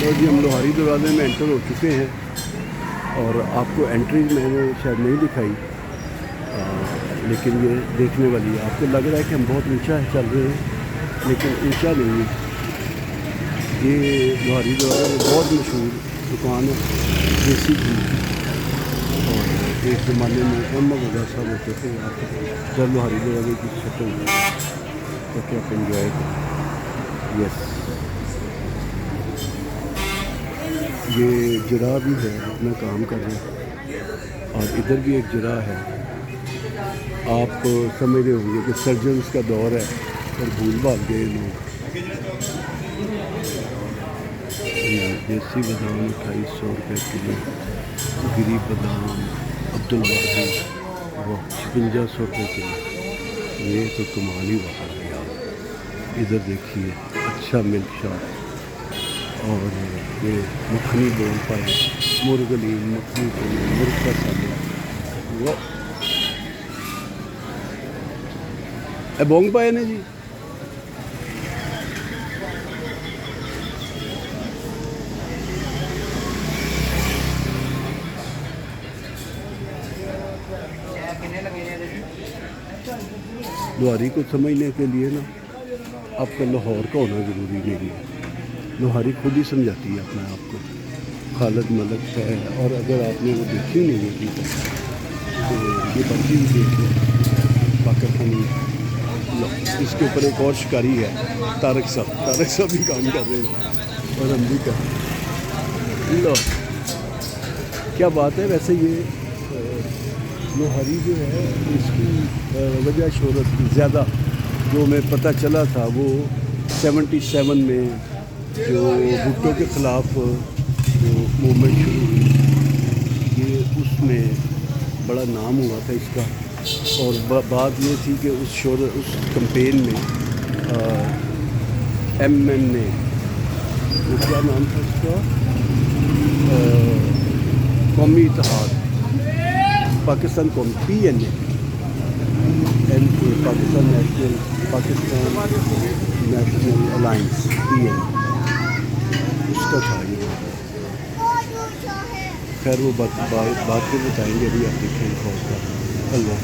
تو جی ہم لوہاری دروازے میں انٹر ہو چکے ہیں اور آپ کو انٹری میں نے شاید نہیں دکھائی، لیکن یہ دیکھنے والی ہے۔ آپ کو لگ رہا ہے کہ ہم بہت اونچا چل رہے ہیں، لیکن اونچا نہیں ہے۔ یہ لوہاری دروازہ میں بہت مشہور دکان ہے دیسی گھی، اور ایک زمانے میں احمد رضا صاحب ہوتے تھے یہاں پہ جب لوہاری دروازے کی شکل تاکہ آپ انجوائے کریں۔ یس، یہ جرا بھی ہے، اپنا کام کر رہے ہیں، اور ادھر بھی ایک جرا ہے۔ آپ سمجھ رہے ہوں گے کہ سرجنز کا دور ہے اور بھول بھال گئے لوگ۔ دیسی بادام 2800 روپے کلو، گری بادام عبدالباری وہ 5600 روپے کلو۔ یہ تو کمال ہی بتا ہے یار۔ ادھر دیکھیے اچھا ملک شاپ، اور یہ مکھنی بول پائے، مرغلین مکھنی بول، مرغ کا سالن، وہ بونگ پائے نا جی۔ لوہاری کو سمجھنے کے لیے نا آپ کا لاہور کا ہونا ضروری نہیں ہے، لوہاری خود ہی سمجھاتی ہے اپنے آپ کو۔ خالد ملک ہے، اور اگر آپ نے وہ دیکھی نہیں ہے ابھی تک تو یہ بنتی بھی دیکھ لیں، پاکستانی۔ اس کے اوپر ایک اور شکاری ہے، طارق صاحب بھی کام کر رہے ہیں اور ہم بھی کر رہے ہیں۔ لو کیا بات ہے۔ ویسے یہ لوہاری جو ہے اس کی وجہ شہرت زیادہ جو ہمیں پتہ چلا تھا وہ 77 میں جو بھٹو کے خلاف جو موومنٹ شروع ہوئی، یہ اس میں بڑا نام ہوا تھا اس کا۔ اور بات یہ تھی کہ اس کمپین میں ایم این نے، وہ کیا نام تھا اس کا، قومی اتحاد، پاکستان قومی پی این اے، پاکستان نیشنل الائنس پی این اے، اس کا تھا یہ۔ خیر وہ بات پہ بتائیں گے، ابھی آپ دیکھیں۔ اللہ